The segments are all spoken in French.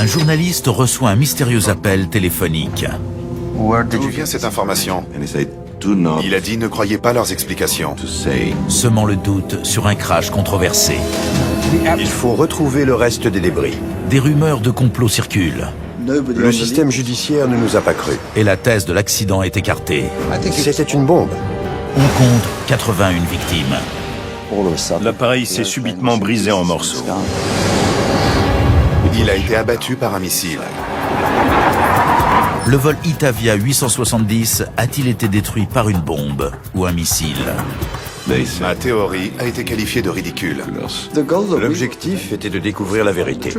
un journaliste reçoit un mystérieux appel téléphonique. D'où vient cette information? Il a dit ne croyez pas leurs explications. Semant le doute sur un crash controversé. Il faut retrouver le reste des débris. Des rumeurs de complot circulent. Le système judiciaire ne nous a pas cru. Et la thèse de l'accident est écartée. C'était une bombe. On compte 81 victimes. L'appareil s'est subitement brisé en morceaux. Il a été abattu par un missile. Le vol Itavia 870 a-t-il été détruit par une bombe ou un missile? Ma théorie a été qualifiée de ridicule. L'objectif était de découvrir la vérité.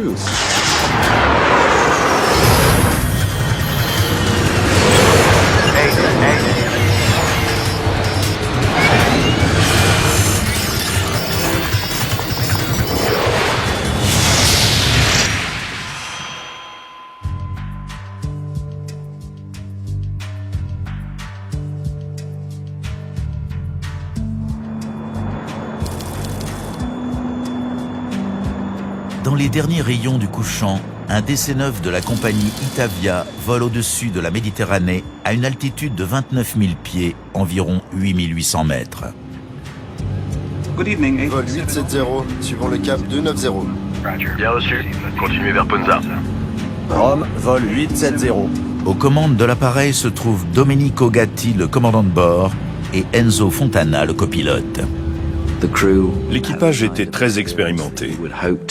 Dans les derniers rayons du couchant, un DC-9 de la compagnie Itavia vole au-dessus de la Méditerranée à une altitude de 29 000 pieds, environ 8 800 mètres. Vol 870, suivons le cap 290. Bien reçu. Continuez vers Ponza. Rome, vol 870. Aux commandes de l'appareil se trouvent Domenico Gatti, le commandant de bord, et Enzo Fontana, le copilote. L'équipage était très expérimenté.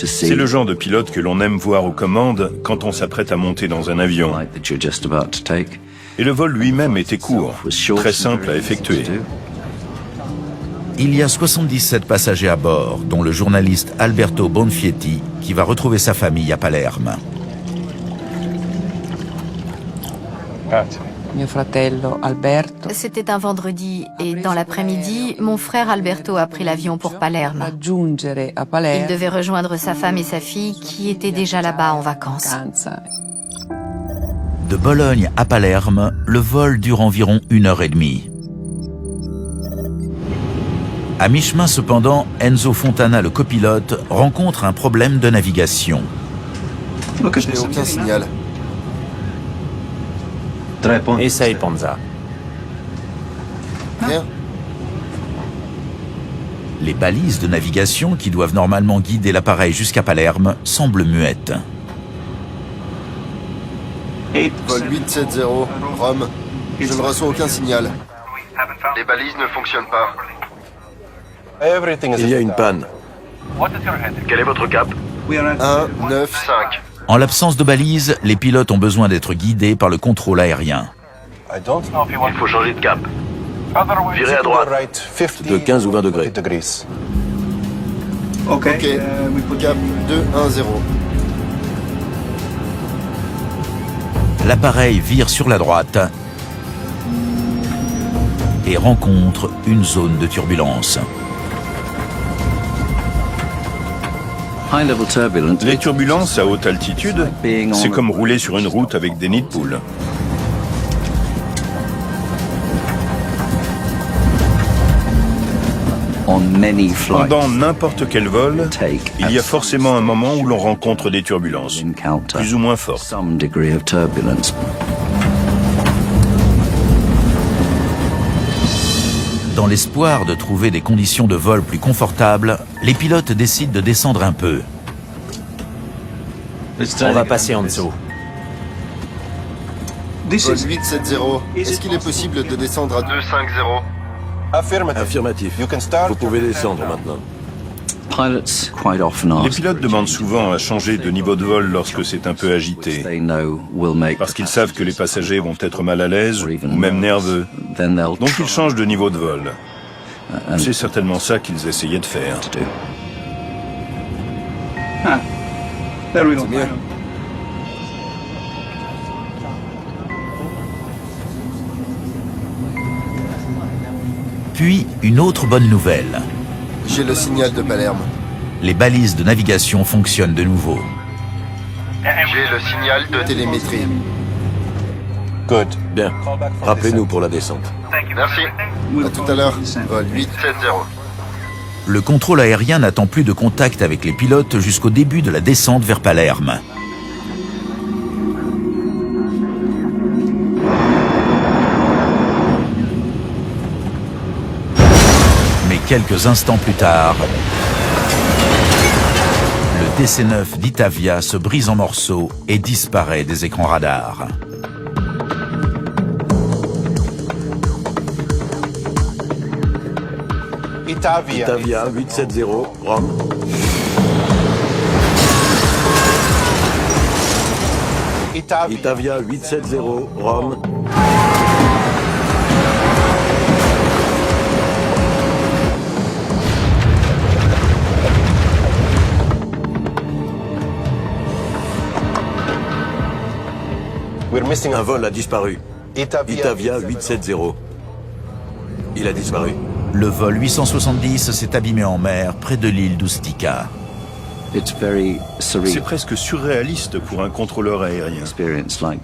C'est le genre de pilote que l'on aime voir aux commandes quand on s'apprête à monter dans un avion. Et le vol lui-même était court, très simple à effectuer. Il y a 77 passagers à bord, dont le journaliste Alberto Bonfietti, qui va retrouver sa famille à Palerme. C'était un vendredi et dans l'après-midi, mon frère Alberto a pris l'avion pour Palerme. Il devait rejoindre sa femme et sa fille qui étaient déjà là-bas en vacances. De Bologne à Palerme, le vol dure environ 1h30. À mi-chemin cependant, Enzo Fontana, le copilote, rencontre un problème de navigation. Je n'ai aucun signal. Essaye, Ponza. Rien. Les balises de navigation qui doivent normalement guider l'appareil jusqu'à Palerme semblent muettes. Vol 870, Rome. Je ne reçois aucun signal. Les balises ne fonctionnent pas. Il y a une panne. Quel est votre cap? 1, 9, 5. En l'absence de balises, les pilotes ont besoin d'être guidés par le contrôle aérien. Il faut changer de cap. Virez à droite. De 15 ou 20 degrés. Ok, cap 210. L'appareil vire sur la droite et rencontre une zone de turbulence. Les turbulences à haute altitude, c'est comme rouler sur une route avec des nids de poules. Pendant n'importe quel vol, il y a forcément un moment où l'on rencontre des turbulences, plus ou moins fortes. Dans l'espoir de trouver des conditions de vol plus confortables, les pilotes décident de descendre un peu. On va passer en dessous. Vol 870, est-ce qu'il est possible de descendre à 250. Affirmatif. Vous pouvez descendre maintenant. Les pilotes demandent souvent à changer de niveau de vol lorsque c'est un peu agité, parce qu'ils savent que les passagers vont être mal à l'aise ou même nerveux. Donc ils changent de niveau de vol. C'est certainement ça qu'ils essayaient de faire. C'est mieux. Puis, une autre bonne nouvelle. J'ai le signal de Palerme. Les balises de navigation fonctionnent de nouveau. J'ai le signal de Télémétrie. Bien. Rappelez-nous pour la descente. Merci. À tout à l'heure. Vol 8. 7-0. Le contrôle aérien n'attend plus de contact avec les pilotes jusqu'au début de la descente vers Palerme. quelques instants plus tard, le DC-9 d'Itavia se brise en morceaux et disparaît des écrans radars. Itavia 870, Rome. Itavia 870, Rome. Un vol a disparu. Itavia 870. Il a disparu. Le vol 870 s'est abîmé en mer près de l'île d'Ustica. C'est presque surréaliste pour un contrôleur aérien,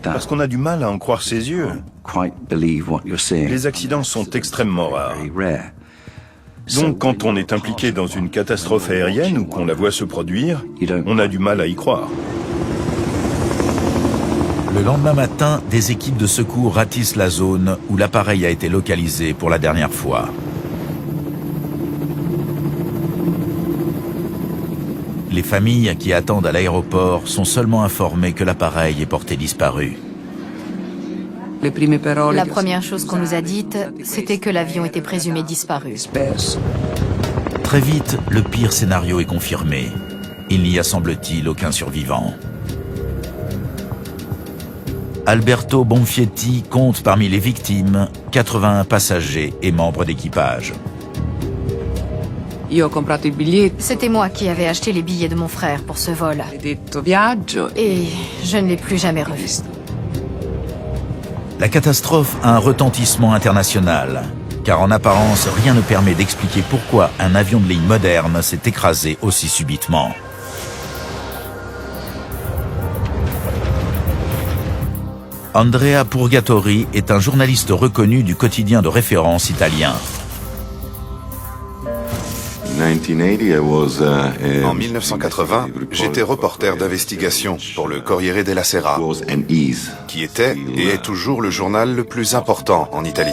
parce qu'on a du mal à en croire ses yeux. Les accidents sont extrêmement rares. Donc quand on est impliqué dans une catastrophe aérienne ou qu'on la voit se produire, on a du mal à y croire. Le lendemain matin, des équipes de secours ratissent la zone où l'appareil a été localisé pour la dernière fois. Les familles qui attendent à l'aéroport sont seulement informées que l'appareil est porté disparu. La première chose qu'on nous a dite, c'était que l'avion était présumé disparu. Très vite, le pire scénario est confirmé. Il n'y a, semble-t-il, aucun survivant. Alberto Bonfietti compte parmi les victimes 81 passagers et membres d'équipage. C'était moi qui avais acheté les billets de mon frère pour ce vol. Et je ne l'ai plus jamais revu. La catastrophe a un retentissement international, car en apparence, rien ne permet d'expliquer pourquoi un avion de ligne moderne s'est écrasé aussi subitement. Andrea Purgatori est un journaliste reconnu du quotidien de référence italien. En 1980, j'étais reporter d'investigation pour le Corriere della Sera, qui était et est toujours le journal le plus important en Italie.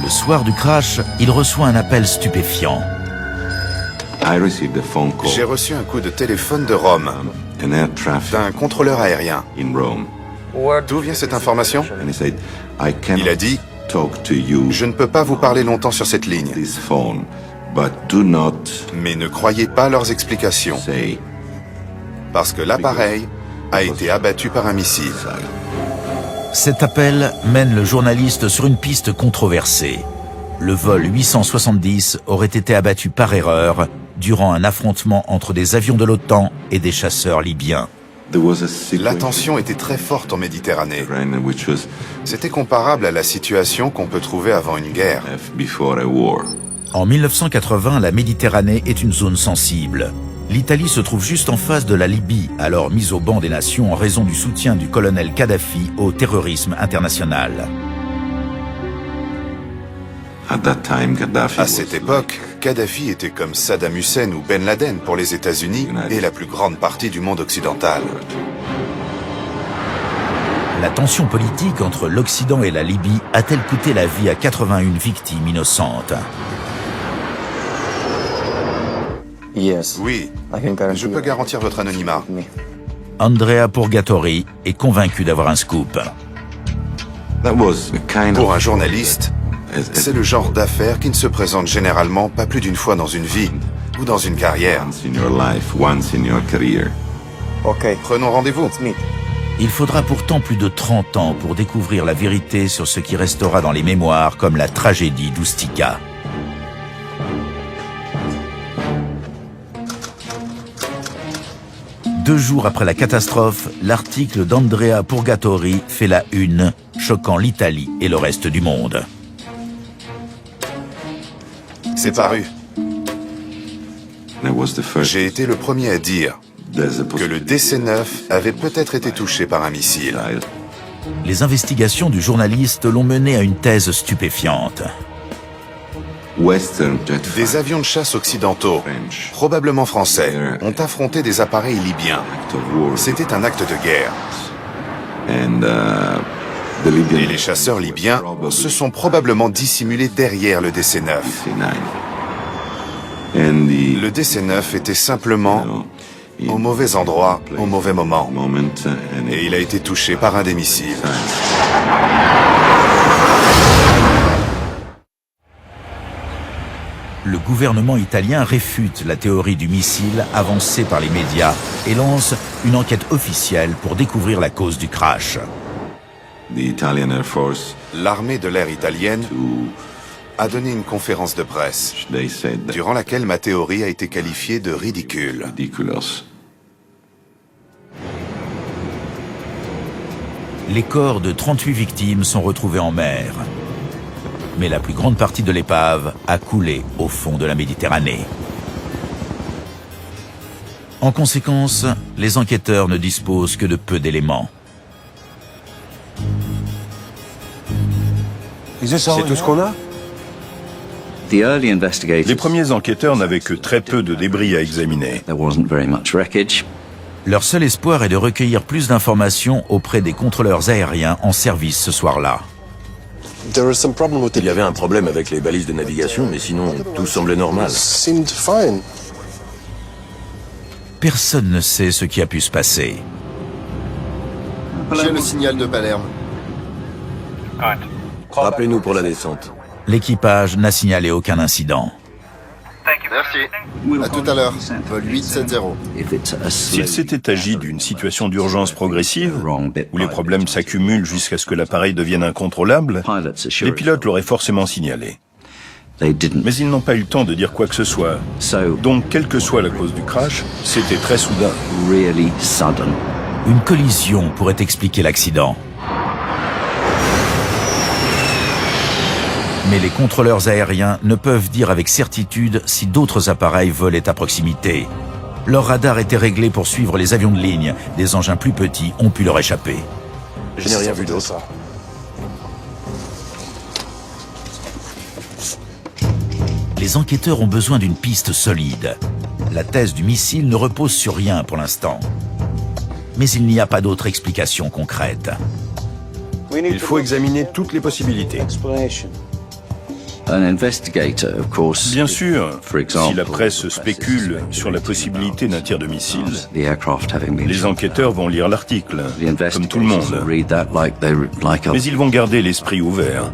Le soir du crash, il reçoit un appel stupéfiant. J'ai reçu un coup de téléphone de Rome, d'un contrôleur aérien. D'où vient cette information? Il a dit: je ne peux pas vous parler longtemps sur cette ligne, mais ne croyez pas leurs explications, parce que l'appareil a été abattu par un missile. Cet appel mène le journaliste sur une piste controversée. Le vol 870 aurait été abattu par erreur durant un affrontement entre des avions de l'OTAN et des chasseurs libyens. La tension était très forte en Méditerranée. C'était comparable à la situation qu'on peut trouver avant une guerre. En 1980, la Méditerranée est une zone sensible. L'Italie se trouve juste en face de la Libye, alors mise au ban des nations en raison du soutien du colonel Kadhafi au terrorisme international. À cette époque, Kadhafi était comme Saddam Hussein ou Ben Laden pour les États-Unis et la plus grande partie du monde occidental. La tension politique entre l'Occident et la Libye a-t-elle coûté la vie à 81 victimes innocentes? Oui, je peux garantir votre anonymat. Andrea Purgatori est convaincu d'avoir un scoop. Pour un journaliste, c'est le genre d'affaire qui ne se présente généralement pas plus d'une fois dans une vie ou dans une carrière. Prenons rendez-vous. Il faudra pourtant plus de 30 ans pour découvrir la vérité sur ce qui restera dans les mémoires comme la tragédie d'Ustica. Deux jours après la catastrophe, l'article d'Andrea Purgatori fait la une, choquant l'Italie et le reste du monde. C'est paru. J'ai été le premier à dire que le DC-9 avait peut-être été touché par un missile. Les investigations du journaliste l'ont mené à une thèse stupéfiante. Des avions de chasse occidentaux, probablement français, ont affronté des appareils libyens. C'était un acte de guerre. Et les chasseurs libyens se sont probablement dissimulés derrière le DC-9. Le DC-9 était simplement au mauvais endroit, au mauvais moment. Et il a été touché par un des missiles. Le gouvernement italien réfute la théorie du missile avancée par les médias et lance une enquête officielle pour découvrir la cause du crash. L'armée de l'air italienne a donné une conférence de presse, durant laquelle ma théorie a été qualifiée de ridicule. Les corps de 38 victimes sont retrouvés en mer. Mais la plus grande partie de l'épave a coulé au fond de la Méditerranée. En conséquence, les enquêteurs ne disposent que de peu d'éléments. C'est tout ce qu'on a? Les premiers enquêteurs n'avaient que très peu de débris à examiner. Leur seul espoir est de recueillir plus d'informations auprès des contrôleurs aériens en service ce soir-là. Il y avait un problème avec les balises de navigation, mais sinon, tout semblait normal. Personne ne sait ce qui a pu se passer. J'ai le signal de Palerme. Rappelez-nous pour la descente. L'équipage n'a signalé aucun incident. Merci. À tout à l'heure. Vol 870. S'il s'était agi d'une situation d'urgence progressive, où les problèmes s'accumulent jusqu'à ce que l'appareil devienne incontrôlable, les pilotes l'auraient forcément signalé. Mais ils n'ont pas eu le temps de dire quoi que ce soit. Donc, quelle que soit la cause du crash, c'était très soudain. Une collision pourrait expliquer l'accident. Mais les contrôleurs aériens ne peuvent dire avec certitude si d'autres appareils volaient à proximité. Leur radar était réglé pour suivre les avions de ligne. Des engins plus petits ont pu leur échapper. Je n'ai rien vu d'autre. Les enquêteurs ont besoin d'une piste solide. La thèse du missile ne repose sur rien pour l'instant. Mais il n'y a pas d'autre explication concrète. Il faut examiner toutes les possibilités. Bien sûr, si la presse spécule sur la possibilité d'un tir de missile, les enquêteurs vont lire l'article, comme tout le monde. Mais ils vont garder l'esprit ouvert.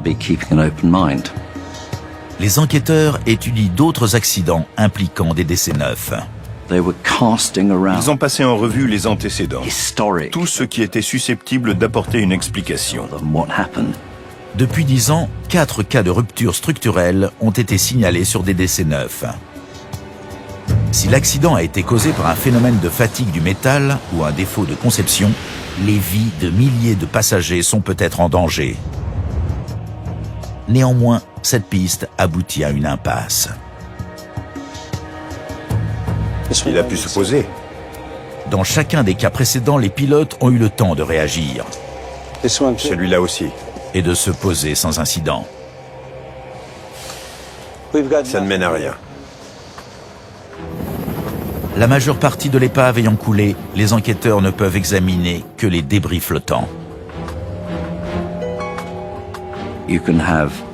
Les enquêteurs étudient d'autres accidents impliquant des DC-9. Ils ont passé en revue les antécédents, tout ce qui était susceptible d'apporter une explication. Depuis 10 ans, 4 cas de rupture structurelle ont été signalés sur des DC-9. Si l'accident a été causé par un phénomène de fatigue du métal ou un défaut de conception, les vies de milliers de passagers sont peut-être en danger. Néanmoins, cette piste aboutit à une impasse. Il a pu se poser. Dans chacun des cas précédents, les pilotes ont eu le temps de réagir Celui-là aussi. et de se poser sans incident. Ça ne mène à rien. La majeure partie de l'épave ayant coulé, les enquêteurs ne peuvent examiner que les débris flottants.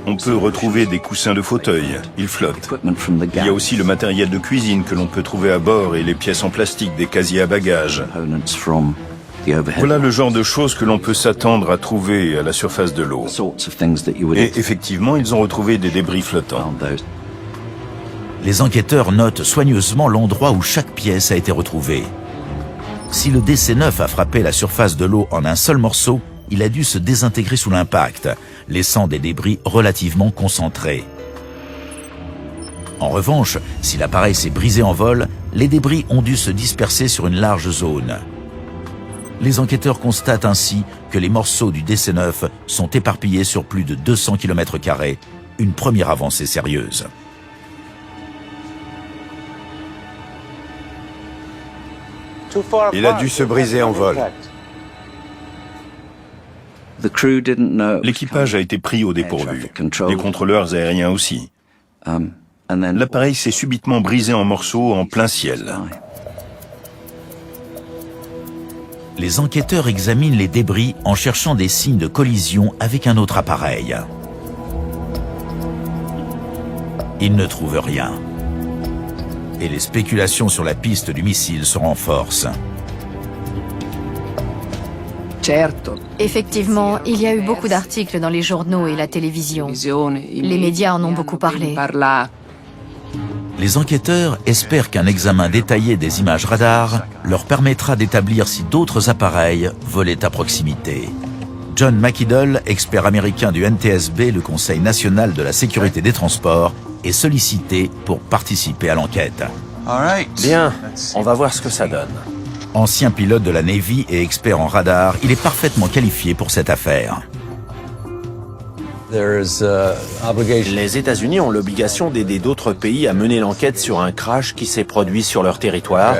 On peut retrouver des coussins de fauteuil, ils flottent. Il y a aussi le matériel de cuisine que l'on peut trouver à bord et les pièces en plastique des casiers à bagages. Voilà le genre de choses que l'on peut s'attendre à trouver à la surface de l'eau. Et effectivement, ils ont retrouvé des débris flottants. Les enquêteurs notent soigneusement l'endroit où chaque pièce a été retrouvée. Si le DC-9 a frappé la surface de l'eau en un seul morceau, il a dû se désintégrer sous l'impact, laissant des débris relativement concentrés. En revanche, si l'appareil s'est brisé en vol, les débris ont dû se disperser sur une large zone. Les enquêteurs constatent ainsi que les morceaux du DC-9 sont éparpillés sur plus de 200 km², une première avancée sérieuse. Il a dû se briser en vol. L'équipage a été pris au dépourvu, les contrôleurs aériens aussi. L'appareil s'est subitement brisé en morceaux en plein ciel. Les enquêteurs examinent les débris en cherchant des signes de collision avec un autre appareil. Ils ne trouvent rien. Et les spéculations sur la piste du missile se renforcent. Effectivement, il y a eu beaucoup d'articles dans les journaux et la télévision. Les médias en ont beaucoup parlé. Les enquêteurs espèrent qu'un examen détaillé des images radars leur permettra d'établir si d'autres appareils volaient à proximité. John McIdle, expert américain du NTSB, le Conseil national de la sécurité des transports, est sollicité pour participer à l'enquête. Bien, on va voir ce que ça donne. Ancien pilote de la Navy et expert en radar, il est parfaitement qualifié pour cette affaire. Les États-Unis ont l'obligation d'aider d'autres pays à mener l'enquête sur un crash qui s'est produit sur leur territoire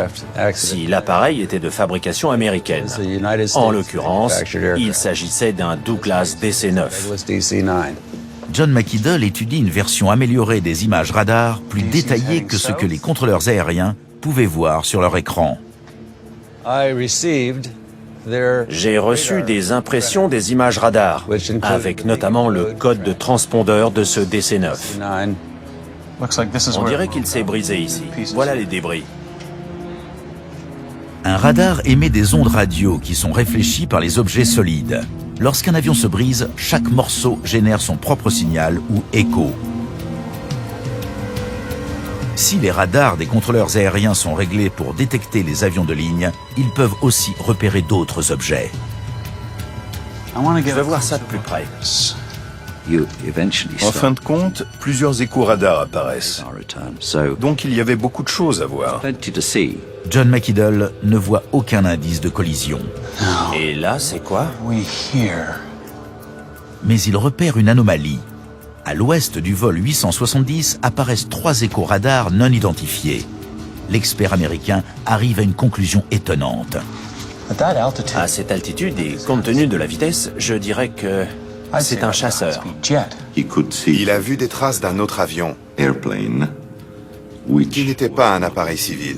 si l'appareil était de fabrication américaine. En l'occurrence, il s'agissait d'un Douglas DC-9. John McIdle étudie une version améliorée des images radars plus détaillée que ce que les contrôleurs aériens pouvaient voir sur leur écran. J'ai reçu des impressions des images radars, avec notamment le code de transpondeur de ce DC-9. On dirait qu'il s'est brisé ici. Voilà les débris. Un radar émet des ondes radio qui sont réfléchies par les objets solides. Lorsqu'un avion se brise, chaque morceau génère son propre signal ou écho. Si les radars des contrôleurs aériens sont réglés pour détecter les avions de ligne, ils peuvent aussi repérer d'autres objets. Je veux voir ça de plus près. En fin de compte, plusieurs écho-radars apparaissent. Donc il y avait beaucoup de choses à voir. John McIdle ne voit aucun indice de collision. Et là, c'est quoi? Mais il repère une anomalie. À l'ouest du vol 870 apparaissent 3 écho-radars non identifiés. L'expert américain arrive à une conclusion étonnante. À cette altitude et compte tenu de la vitesse, je dirais que c'est un chasseur. Il a vu des traces d'un autre avion, qui n'était pas un appareil civil.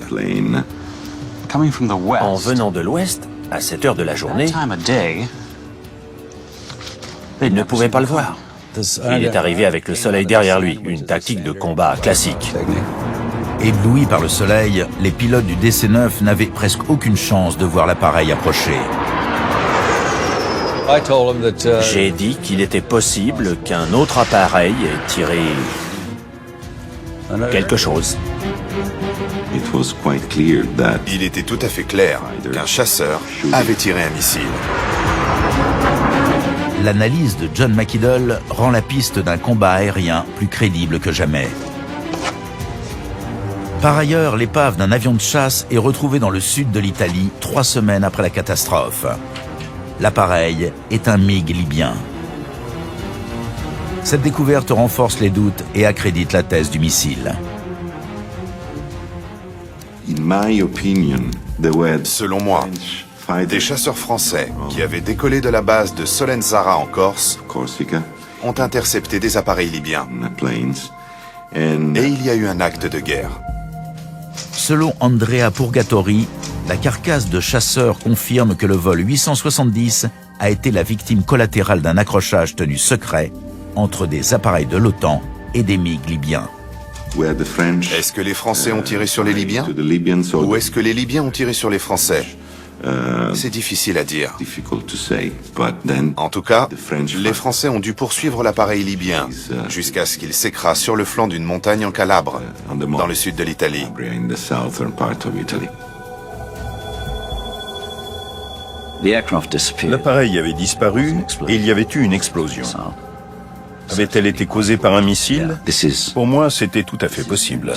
En venant de l'ouest, à cette heure de la journée, il ne pouvait pas le voir. Il est arrivé avec le soleil derrière lui, une tactique de combat classique. Éblouis par le soleil, les pilotes du DC-9 n'avaient presque aucune chance de voir l'appareil approcher. J'ai dit qu'il était possible qu'un autre appareil ait tiré quelque chose. Il était tout à fait clair qu'un chasseur avait tiré un missile. L'analyse de John McIdle rend la piste d'un combat aérien plus crédible que jamais. Par ailleurs, l'épave d'un avion de chasse est retrouvée dans le sud de l'Italie 3 semaines après la catastrophe. L'appareil est un MiG libyen. Cette découverte renforce les doutes et accrédite la thèse du missile. Selon moi, des chasseurs français qui avaient décollé de la base de Solenzara en Corse ont intercepté des appareils libyens. Et il y a eu un acte de guerre. Selon Andrea Purgatori, la carcasse de chasseurs confirme que le vol 870 a été la victime collatérale d'un accrochage tenu secret entre des appareils de l'OTAN et des MiG libyens. Est-ce que les Français ont tiré sur les Libyens? Ou est-ce que les Libyens ont tiré sur les Français? C'est difficile à dire. En tout cas, les Français ont dû poursuivre l'appareil libyen jusqu'à ce qu'il s'écrase sur le flanc d'une montagne en Calabre, dans le sud de l'Italie. L'appareil avait disparu et il y avait eu une explosion. Avait-elle été causée par un missile? Pour moi, c'était tout à fait possible.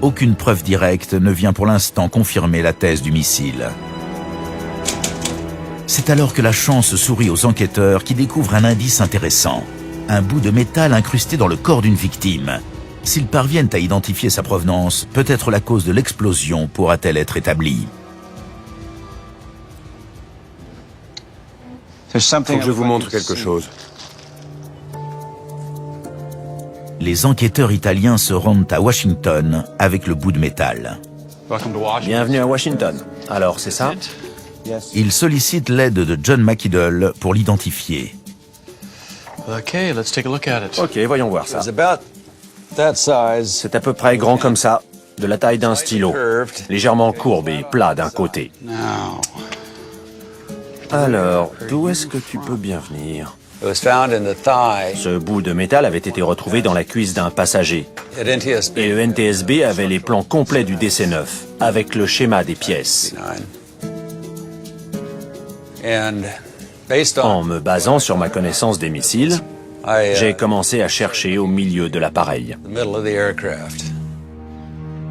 Aucune preuve directe ne vient pour l'instant confirmer la thèse du missile. C'est alors que la chance sourit aux enquêteurs qui découvrent un indice intéressant. Un bout de métal incrusté dans le corps d'une victime. S'ils parviennent à identifier sa provenance, peut-être la cause de l'explosion pourra-t-elle être établie. Faut que je vous montre quelque chose. Les enquêteurs italiens se rendent à Washington avec le bout de métal. Bienvenue à Washington. Alors, c'est ça? Il sollicite l'aide de John McIdle pour l'identifier. Ok, voyons voir ça. C'est à peu près grand comme ça, de la taille d'un stylo, légèrement courbe et plat d'un côté. Alors, d'où est-ce que tu peux bien venir? Ce bout de métal avait été retrouvé dans la cuisse d'un passager. Et le NTSB avait les plans complets du DC-9, avec le schéma des pièces. En me basant sur ma connaissance des missiles, j'ai commencé à chercher au milieu de l'appareil.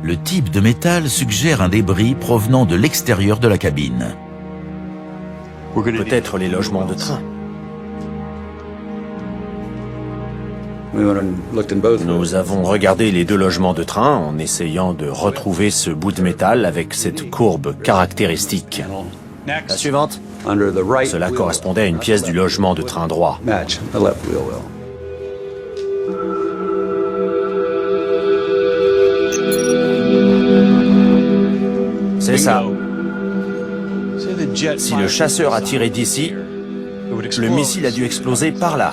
Le type de métal suggère un débris provenant de l'extérieur de la cabine. Peut-être les logements de train. Nous avons regardé les deux logements de train en essayant de retrouver ce bout de métal avec cette courbe caractéristique. La suivante. Cela correspondait à une pièce du logement de train droit. C'est ça. Si le chasseur a tiré d'ici, le missile a dû exploser par là.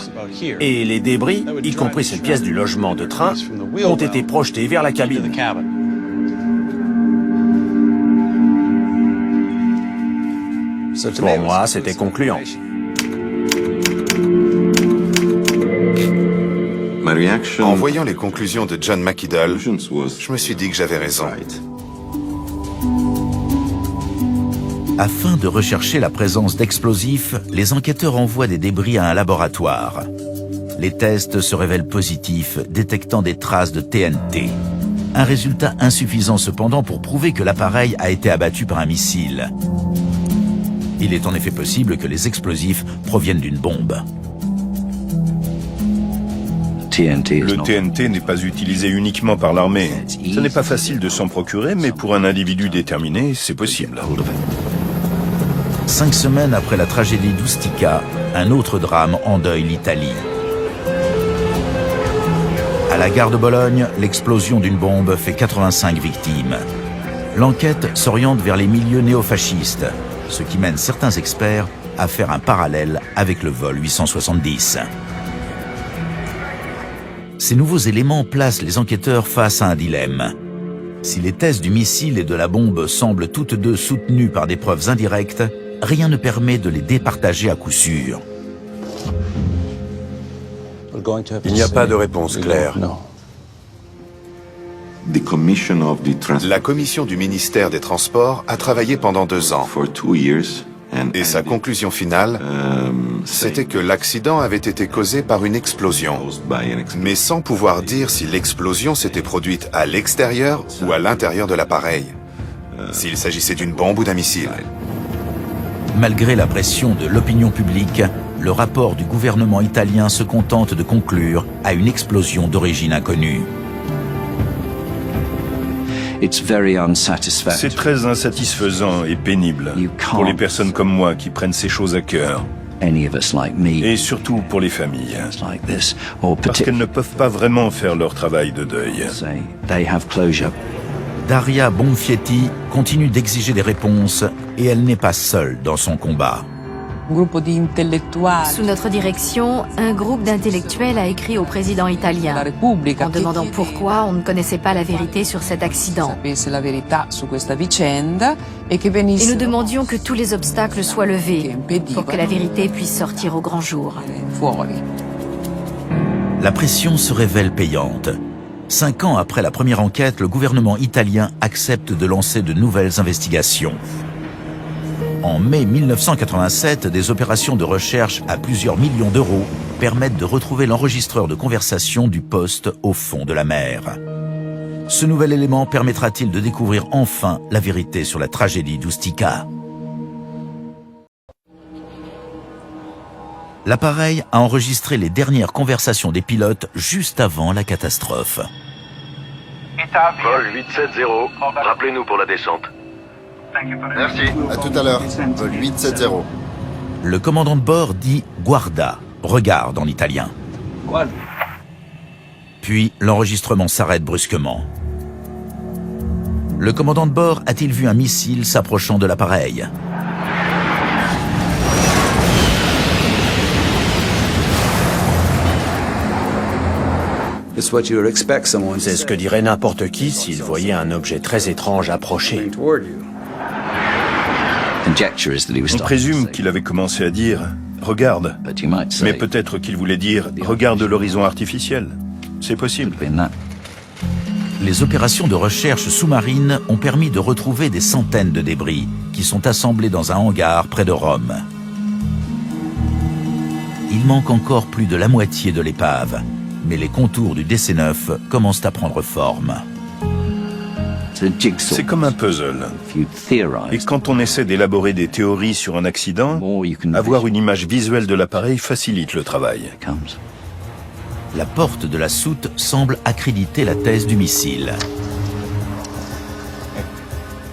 Et les débris, y compris cette pièce du logement de train, ont été projetés vers la cabine. Pour moi, c'était concluant. En voyant les conclusions de John McIdle, je me suis dit que j'avais raison. Afin de rechercher la présence d'explosifs, les enquêteurs envoient des débris à un laboratoire. Les tests se révèlent positifs, détectant des traces de TNT. Un résultat insuffisant cependant pour prouver que l'appareil a été abattu par un missile. Il est en effet possible que les explosifs proviennent d'une bombe. Le TNT n'est pas utilisé uniquement par l'armée. Ce n'est pas facile de s'en procurer, mais pour un individu déterminé, c'est possible. 5 semaines après la tragédie d'Ustica, un autre drame endeuille l'Italie. À la gare de Bologne, l'explosion d'une bombe fait 85 victimes. L'enquête s'oriente vers les milieux néofascistes, ce qui mène certains experts à faire un parallèle avec le vol 870. Ces nouveaux éléments placent les enquêteurs face à un dilemme. Si les thèses du missile et de la bombe semblent toutes deux soutenues par des preuves indirectes, rien ne permet de les départager à coup sûr. Il n'y a pas de réponse claire. La commission du ministère des Transports a travaillé pendant 2 ans. Et sa conclusion finale, c'était que l'accident avait été causé par une explosion, mais sans pouvoir dire si l'explosion s'était produite à l'extérieur ou à l'intérieur de l'appareil, s'il s'agissait d'une bombe ou d'un missile. Malgré la pression de l'opinion publique, le rapport du gouvernement italien se contente de conclure à une explosion d'origine inconnue. C'est très insatisfaisant et pénible pour les personnes comme moi qui prennent ces choses à cœur. Et surtout pour les familles. Parce qu'elles ne peuvent pas vraiment faire leur travail de deuil. Daria Bonfietti continue d'exiger des réponses et elle n'est pas seule dans son combat. Sous notre direction, un groupe d'intellectuels a écrit au président italien en demandant pourquoi on ne connaissait pas la vérité sur cet accident. Et nous demandions que tous les obstacles soient levés pour que la vérité puisse sortir au grand jour. La pression se révèle payante. 5 ans après la première enquête, le gouvernement italien accepte de lancer de nouvelles investigations. En mai 1987, des opérations de recherche à plusieurs millions d'euros permettent de retrouver l'enregistreur de conversation du poste au fond de la mer. Ce nouvel élément permettra-t-il de découvrir enfin la vérité sur la tragédie d'Ustica? L'appareil a enregistré les dernières conversations des pilotes juste avant la catastrophe. Vol 870, rappelez-nous pour la descente. Merci. À tout à l'heure. Vol 870. Le commandant de bord dit « Guarda », regarde en italien. Puis l'enregistrement s'arrête brusquement. Le commandant de bord a-t-il vu un missile s'approchant de l'appareil? C'est ce que dirait n'importe qui s'il voyait un objet très étrange approcher. On présume qu'il avait commencé à dire « regarde », mais peut-être qu'il voulait dire « regarde l'horizon artificiel ». C'est possible. Les opérations de recherche sous-marine ont permis de retrouver des centaines de débris qui sont assemblés dans un hangar près de Rome. Il manque encore plus de la moitié de l'épave, mais les contours du DC-9 commencent à prendre forme. C'est comme un puzzle. Et quand on essaie d'élaborer des théories sur un accident, avoir une image visuelle de l'appareil facilite le travail. La porte de la soute semble accréditer la thèse du missile.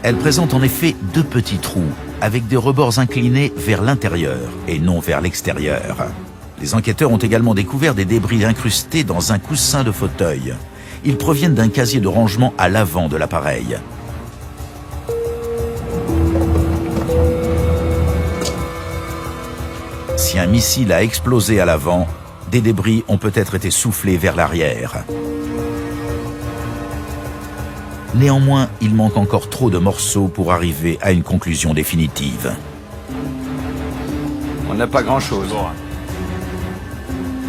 Elle présente en effet deux petits trous, avec des rebords inclinés vers l'intérieur et non vers l'extérieur. Les enquêteurs ont également découvert des débris incrustés dans un coussin de fauteuil. Ils proviennent d'un casier de rangement à l'avant de l'appareil. Si un missile a explosé à l'avant, des débris ont peut-être été soufflés vers l'arrière. Néanmoins, il manque encore trop de morceaux pour arriver à une conclusion définitive. On n'a pas grand-chose.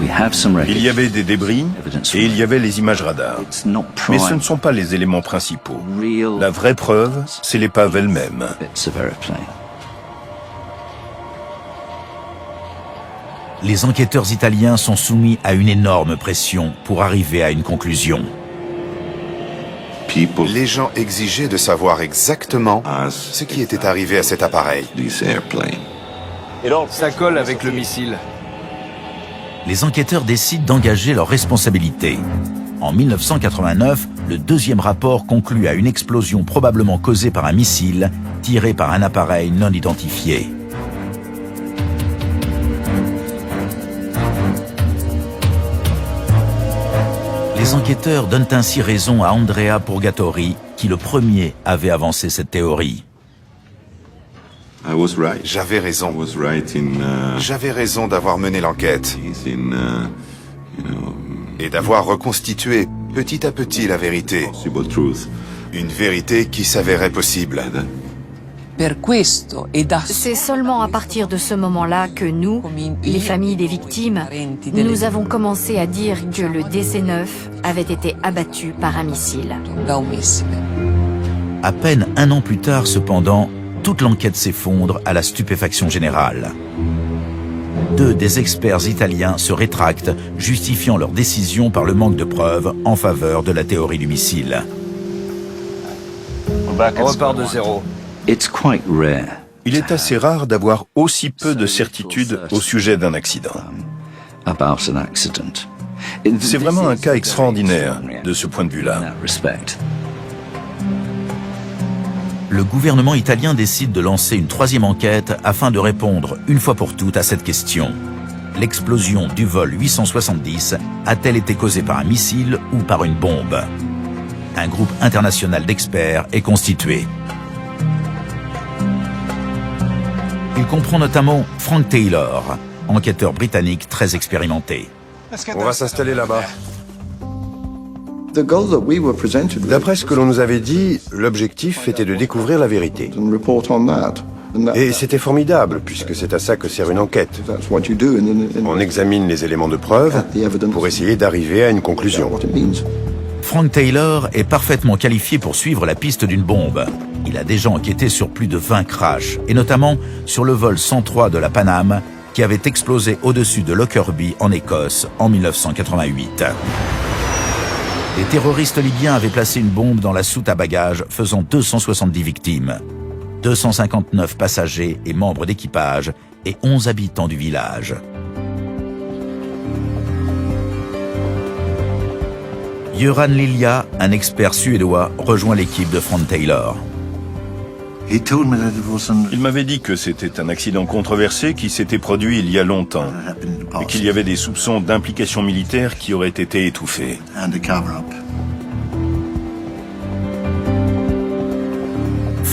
Il y avait des débris et il y avait les images radars. Mais ce ne sont pas les éléments principaux. La vraie preuve, c'est l'épave elle-même. Les enquêteurs italiens sont soumis à une énorme pression pour arriver à une conclusion. Les gens exigeaient de savoir exactement ce qui était arrivé à cet appareil. Ça colle avec le missile. Les enquêteurs décident d'engager leurs responsabilités. En 1989, le deuxième rapport conclut à une explosion probablement causée par un missile tiré par un appareil non identifié. Les enquêteurs donnent ainsi raison à Andrea Purgatori, qui le premier avait avancé cette théorie. J'avais raison. J'avais raison d'avoir mené l'enquête et d'avoir reconstitué petit à petit la vérité. Une vérité qui s'avérait possible. C'est seulement à partir de ce moment-là que nous, les familles des victimes, nous avons commencé à dire que le DC-9 avait été abattu par un missile. À peine un an plus tard, cependant, toute l'enquête s'effondre à la stupéfaction générale. Deux des experts italiens se rétractent, justifiant leur décision par le manque de preuves en faveur de la théorie du missile. On repart de zéro. Il est assez rare d'avoir aussi peu de certitude au sujet d'un accident. C'est vraiment un cas extraordinaire de ce point de vue-là. Le gouvernement italien décide de lancer une troisième enquête afin de répondre une fois pour toutes à cette question. L'explosion du vol 870 a-t-elle été causée par un missile ou par une bombe? Un groupe international d'experts est constitué. Il comprend notamment Frank Taylor, enquêteur britannique très expérimenté. On va s'installer là-bas. D'après ce que l'on nous avait dit, l'objectif était de découvrir la vérité. Et c'était formidable, puisque c'est à ça que sert une enquête. On examine les éléments de preuve pour essayer d'arriver à une conclusion. Frank Taylor est parfaitement qualifié pour suivre la piste d'une bombe. Il a déjà enquêté sur plus de 20 crashs, et notamment sur le vol 103 de la Pan Am, qui avait explosé au-dessus de Lockerbie en Écosse en 1988. Les terroristes libyens avaient placé une bombe dans la soute à bagages, faisant 270 victimes. 259 passagers et membres d'équipage et 11 habitants du village. Göran Lilja, un expert suédois, rejoint l'équipe de Frank Taylor. Il m'avait dit que c'était un accident controversé qui s'était produit il y a longtemps et qu'il y avait des soupçons d'implication militaire qui auraient été étouffés.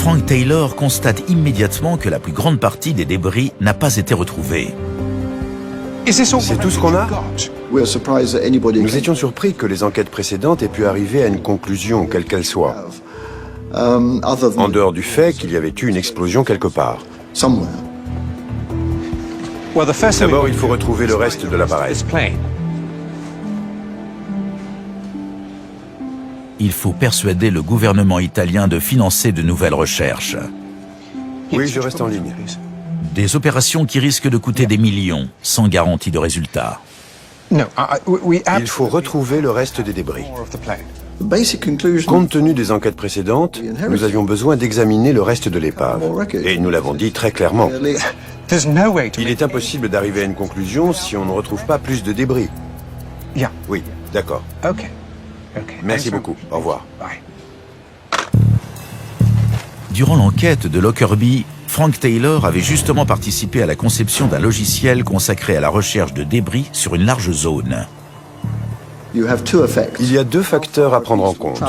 Frank Taylor constate immédiatement que la plus grande partie des débris n'a pas été retrouvée. C'est tout ce qu'on a? Nous étions surpris que les enquêtes précédentes aient pu arriver à une conclusion, quelle qu'elle soit. En dehors du fait qu'il y avait eu une explosion quelque part. D'abord, il faut retrouver le reste de l'appareil. Il faut persuader le gouvernement italien de financer de nouvelles recherches. Oui, je reste en ligne. Des opérations qui risquent de coûter des millions, sans garantie de résultat. Il faut retrouver le reste des débris. Compte tenu des enquêtes précédentes, nous avions besoin d'examiner le reste de l'épave. Et nous l'avons dit très clairement. Il est impossible d'arriver à une conclusion si on ne retrouve pas plus de débris. Oui, d'accord. Merci beaucoup. Au revoir. Durant l'enquête de Lockerbie, Frank Taylor avait justement participé à la conception d'un logiciel consacré à la recherche de débris sur une large zone. Il y a deux facteurs à prendre en compte.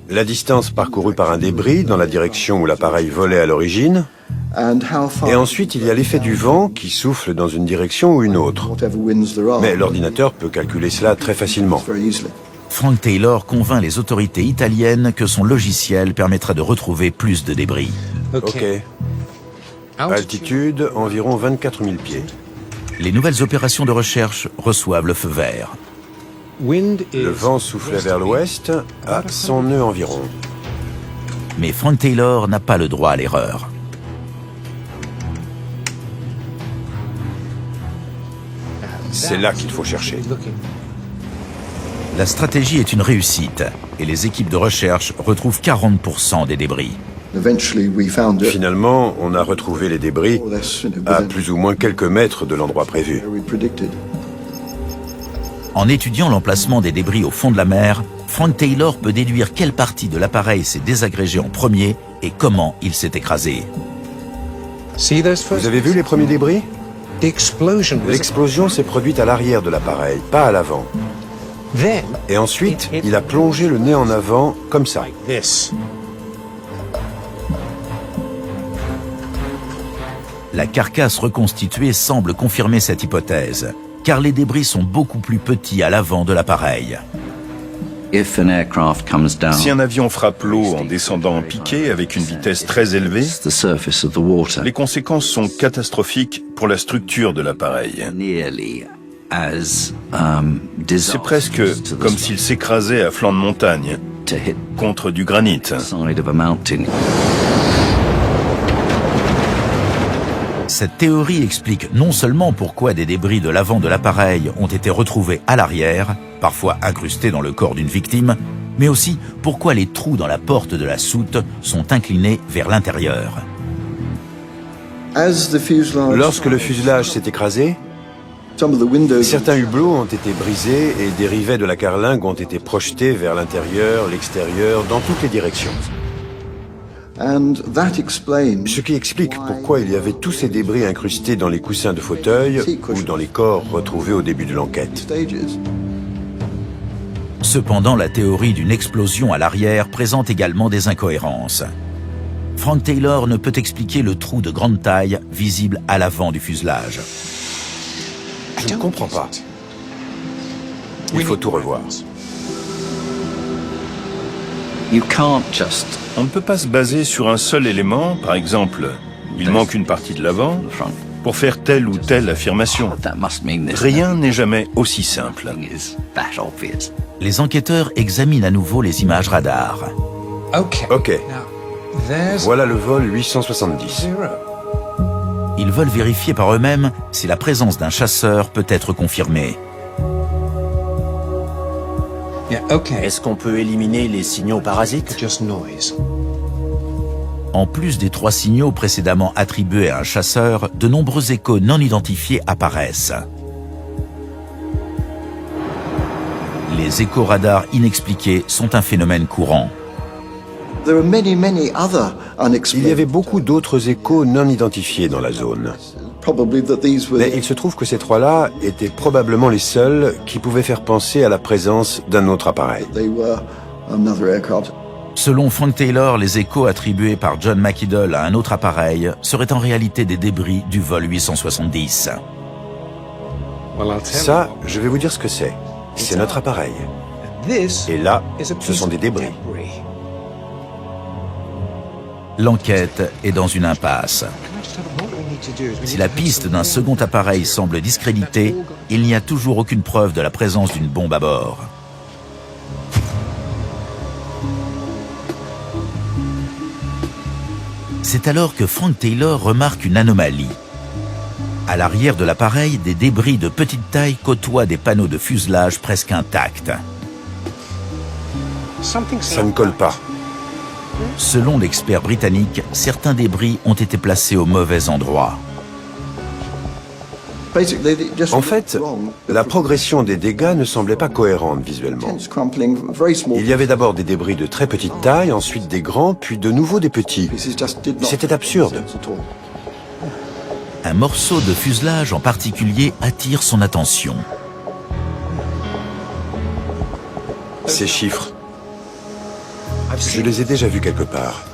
La distance parcourue par un débris dans la direction où l'appareil volait à l'origine, et ensuite il y a l'effet du vent qui souffle dans une direction ou une autre. Mais l'ordinateur peut calculer cela très facilement. Frank Taylor convainc les autorités italiennes que son logiciel permettra de retrouver plus de débris. Ok. Altitude, environ 24 000 pieds. Les nouvelles opérations de recherche reçoivent le feu vert. Le vent soufflait vers l'ouest, à 100 nœuds environ. Mais Frank Taylor n'a pas le droit à l'erreur. C'est là qu'il faut chercher. La stratégie est une réussite et les équipes de recherche retrouvent 40% des débris. Finalement, on a retrouvé les débris à plus ou moins quelques mètres de l'endroit prévu. En étudiant l'emplacement des débris au fond de la mer, Frank Taylor peut déduire quelle partie de l'appareil s'est désagrégée en premier et comment il s'est écrasé. Vous avez vu les premiers débris? L'explosion s'est produite à l'arrière de l'appareil, pas à l'avant. Et ensuite, il a plongé le nez en avant, comme ça. La carcasse reconstituée semble confirmer cette hypothèse, car les débris sont beaucoup plus petits à l'avant de l'appareil. Si un avion frappe l'eau en descendant en piqué avec une vitesse très élevée, les conséquences sont catastrophiques pour la structure de l'appareil. C'est presque comme s'il s'écrasait à flanc de montagne contre du granit. Cette théorie explique non seulement pourquoi des débris de l'avant de l'appareil ont été retrouvés à l'arrière, parfois incrustés dans le corps d'une victime, mais aussi pourquoi les trous dans la porte de la soute sont inclinés vers l'intérieur. Lorsque le fuselage s'est écrasé, certains hublots ont été brisés et des rivets de la carlingue ont été projetés vers l'intérieur, l'extérieur, dans toutes les directions. Ce qui explique pourquoi il y avait tous ces débris incrustés dans les coussins de fauteuil ou dans les corps retrouvés au début de l'enquête. Cependant, la théorie d'une explosion à l'arrière présente également des incohérences. Frank Taylor ne peut expliquer le trou de grande taille visible à l'avant du fuselage. Je ne comprends pas. Il faut tout revoir. On ne peut pas se baser sur un seul élément, par exemple, il manque une partie de l'avant, pour faire telle ou telle affirmation. Rien n'est jamais aussi simple. Les enquêteurs examinent à nouveau les images radar. Ok. Voilà le vol 870. Ils veulent vérifier par eux-mêmes si la présence d'un chasseur peut être confirmée. Est-ce qu'on peut éliminer les signaux parasites? En plus des 3 signaux précédemment attribués à un chasseur, de nombreux échos non identifiés apparaissent. Les échos radars inexpliqués sont un phénomène courant. Il y avait beaucoup d'autres échos non identifiés dans la zone. Mais il se trouve que ces 3-là étaient probablement les seuls qui pouvaient faire penser à la présence d'un autre appareil. Selon Frank Taylor, les échos attribués par John McIdle à un autre appareil seraient en réalité des débris du vol 870. Ça, je vais vous dire ce que c'est. C'est notre appareil. Et là, ce sont des débris. L'enquête est dans une impasse. Si la piste d'un second appareil semble discréditée, il n'y a toujours aucune preuve de la présence d'une bombe à bord. C'est alors que Frank Taylor remarque une anomalie. À l'arrière de l'appareil, des débris de petite taille côtoient des panneaux de fuselage presque intacts. Ça ne colle pas. Selon l'expert britannique, certains débris ont été placés au mauvais endroit. En fait, la progression des dégâts ne semblait pas cohérente visuellement. Il y avait d'abord des débris de très petite taille, ensuite des grands, puis de nouveau des petits. C'était absurde. Un morceau de fuselage en particulier attire son attention. Ces chiffres, je les ai déjà vus quelque part.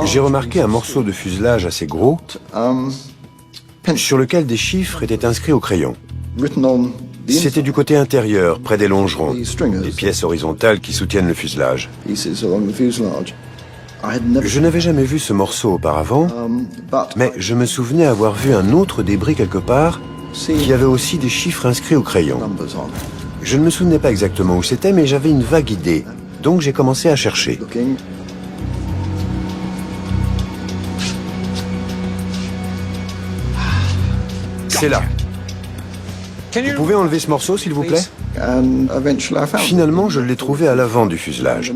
J'ai remarqué un morceau de fuselage assez gros sur lequel des chiffres étaient inscrits au crayon. C'était du côté intérieur, près des longerons, des pièces horizontales qui soutiennent le fuselage. Je n'avais jamais vu ce morceau auparavant, mais je me souvenais avoir vu un autre débris quelque part qui avait aussi des chiffres inscrits au crayon. Je ne me souvenais pas exactement où c'était, mais j'avais une vague idée, donc j'ai commencé à chercher. C'est là. Vous pouvez enlever ce morceau, s'il vous plaît? Finalement, je l'ai trouvé à l'avant du fuselage.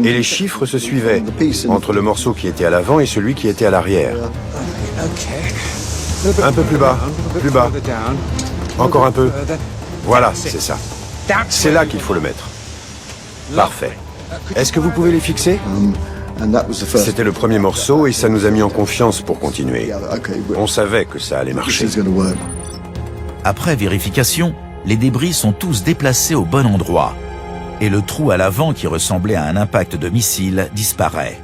Et les chiffres se suivaient, entre le morceau qui était à l'avant et celui qui était à l'arrière. Un peu plus bas, plus bas. Encore un peu. Voilà, c'est ça. C'est là qu'il faut le mettre. Parfait. Est-ce que vous pouvez les fixer? C'était le premier morceau et ça nous a mis en confiance pour continuer. On savait que ça allait marcher. Après vérification, les débris sont tous déplacés au bon endroit. Et le trou à l'avant qui ressemblait à un impact de missile disparaît.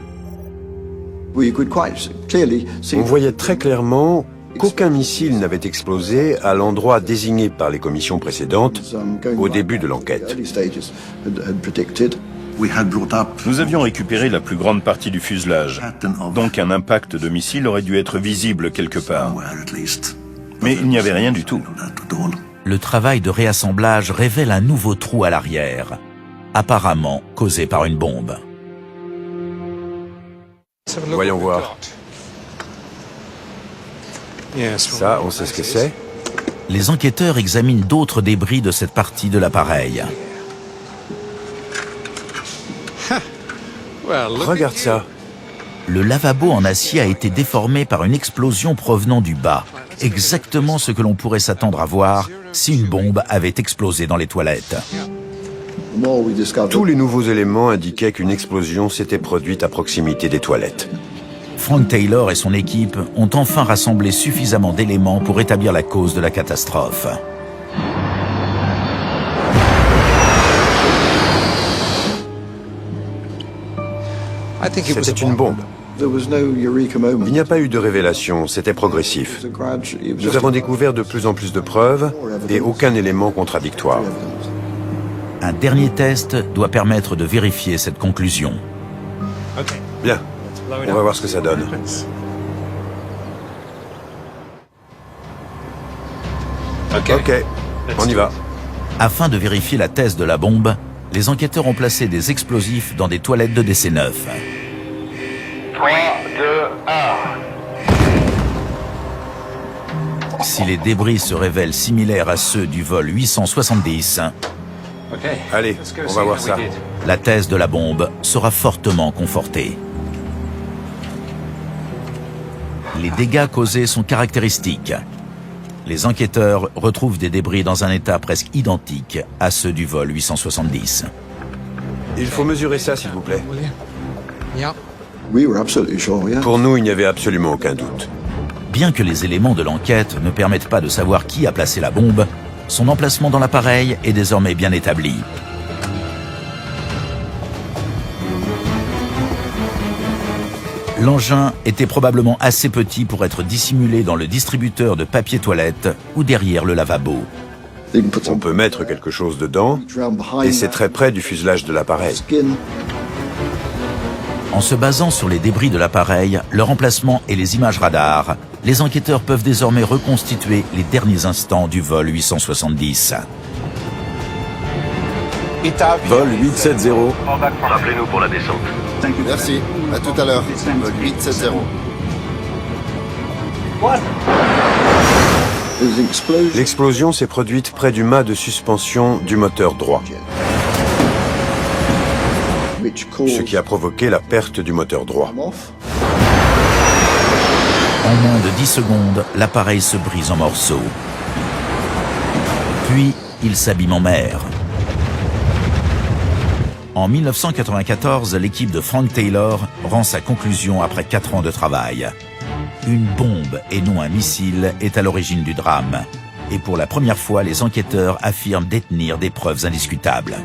On voyait très clairement qu'aucun missile n'avait explosé à l'endroit désigné par les commissions précédentes au début de l'enquête. Nous avions récupéré la plus grande partie du fuselage, donc un impact de missile aurait dû être visible quelque part. Mais il n'y avait rien du tout. Le travail de réassemblage révèle un nouveau trou à l'arrière, apparemment causé par une bombe. Voyons voir. Ça, on sait ce que c'est. Les enquêteurs examinent d'autres débris de cette partie de l'appareil. Regarde ça. Le lavabo en acier a été déformé par une explosion provenant du bas. Exactement ce que l'on pourrait s'attendre à voir si une bombe avait explosé dans les toilettes. Tous les nouveaux éléments indiquaient qu'une explosion s'était produite à proximité des toilettes. Frank Taylor et son équipe ont enfin rassemblé suffisamment d'éléments pour établir la cause de la catastrophe. C'était une bombe. Il n'y a pas eu de révélation, c'était progressif. Nous avons découvert de plus en plus de preuves et aucun élément contradictoire. Un dernier test doit permettre de vérifier cette conclusion. Bien, on va voir ce que ça donne. Ok, on y va. Afin de vérifier la thèse de la bombe, les enquêteurs ont placé des explosifs dans des toilettes de DC-9. 3, 2, 1. Si les débris se révèlent similaires à ceux du vol 870, allez, on va voir ça. La thèse de la bombe sera fortement confortée. Les dégâts causés sont caractéristiques. Les enquêteurs retrouvent des débris dans un état presque identique à ceux du vol 870. Il faut mesurer ça, s'il vous plaît. Pour nous, il n'y avait absolument aucun doute. Bien que les éléments de l'enquête ne permettent pas de savoir qui a placé la bombe, son emplacement dans l'appareil est désormais bien établi. L'engin était probablement assez petit pour être dissimulé dans le distributeur de papier toilette ou derrière le lavabo. On peut mettre quelque chose dedans, et c'est très près du fuselage de l'appareil. En se basant sur les débris de l'appareil, leur emplacement et les images radars, les enquêteurs peuvent désormais reconstituer les derniers instants du vol 870. Vol 870. Rappelez-nous pour la descente. Merci. À tout à l'heure. Vol 870. L'explosion s'est produite près du mât de suspension du moteur droit, ce qui a provoqué la perte du moteur droit. En moins de 10 secondes, l'appareil se brise en morceaux. Puis, il s'abîme en mer. En 1994, l'équipe de Frank Taylor rend sa conclusion après 4 ans de travail. Une bombe et non un missile est à l'origine du drame. Et pour la première fois, les enquêteurs affirment détenir des preuves indiscutables.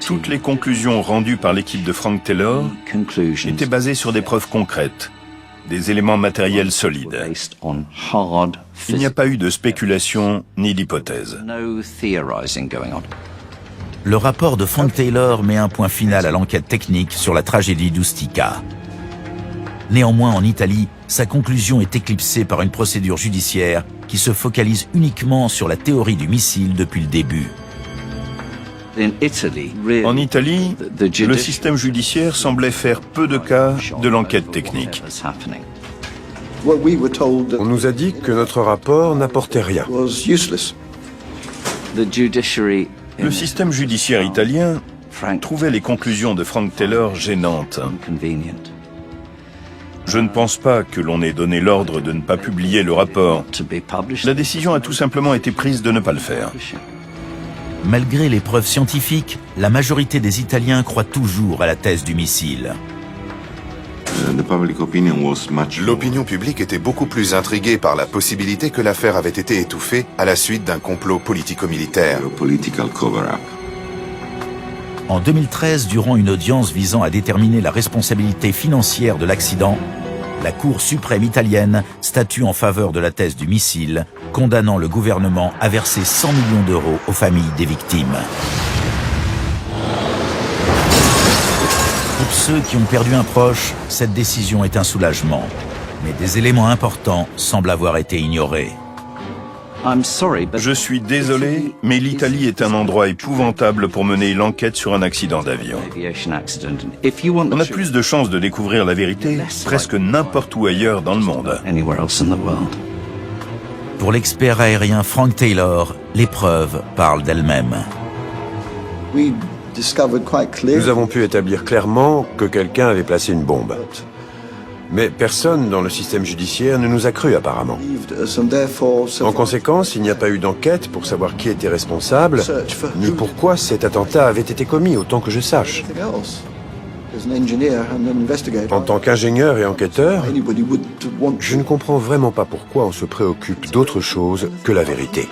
Toutes les conclusions rendues par l'équipe de Frank Taylor étaient basées sur des preuves concrètes, des éléments matériels solides. Il n'y a pas eu de spéculation ni d'hypothèse. Le rapport de Frank Taylor met un point final à l'enquête technique sur la tragédie d'Ustica. Néanmoins, en Italie, sa conclusion est éclipsée par une procédure judiciaire qui se focalise uniquement sur la théorie du missile depuis le début. En Italie, le système judiciaire semblait faire peu de cas de l'enquête technique. On nous a dit que notre rapport n'apportait rien. Le système judiciaire italien trouvait les conclusions de Frank Taylor gênantes. Je ne pense pas que l'on ait donné l'ordre de ne pas publier le rapport. La décision a tout simplement été prise de ne pas le faire. Malgré les preuves scientifiques, la majorité des Italiens croient toujours à la thèse du missile. L'opinion publique était beaucoup plus intriguée par la possibilité que l'affaire avait été étouffée à la suite d'un complot politico-militaire. En 2013, durant une audience visant à déterminer la responsabilité financière de l'accident, la Cour suprême italienne statue en faveur de la thèse du missile, condamnant le gouvernement à verser 100 millions d'euros aux familles des victimes. Pour ceux qui ont perdu un proche, cette décision est un soulagement. Mais des éléments importants semblent avoir été ignorés. Je suis désolé, mais l'Italie est un endroit épouvantable pour mener l'enquête sur un accident d'avion. On a plus de chances de découvrir la vérité presque n'importe où ailleurs dans le monde. Pour l'expert aérien Frank Taylor, les preuves parlent d'elles-mêmes. Nous avons pu établir clairement que quelqu'un avait placé une bombe. Mais personne dans le système judiciaire ne nous a cru apparemment. En conséquence, il n'y a pas eu d'enquête pour savoir qui était responsable, ni pourquoi cet attentat avait été commis, autant que je sache. En tant qu'ingénieur et enquêteur, je ne comprends vraiment pas pourquoi on se préoccupe d'autre chose que la vérité.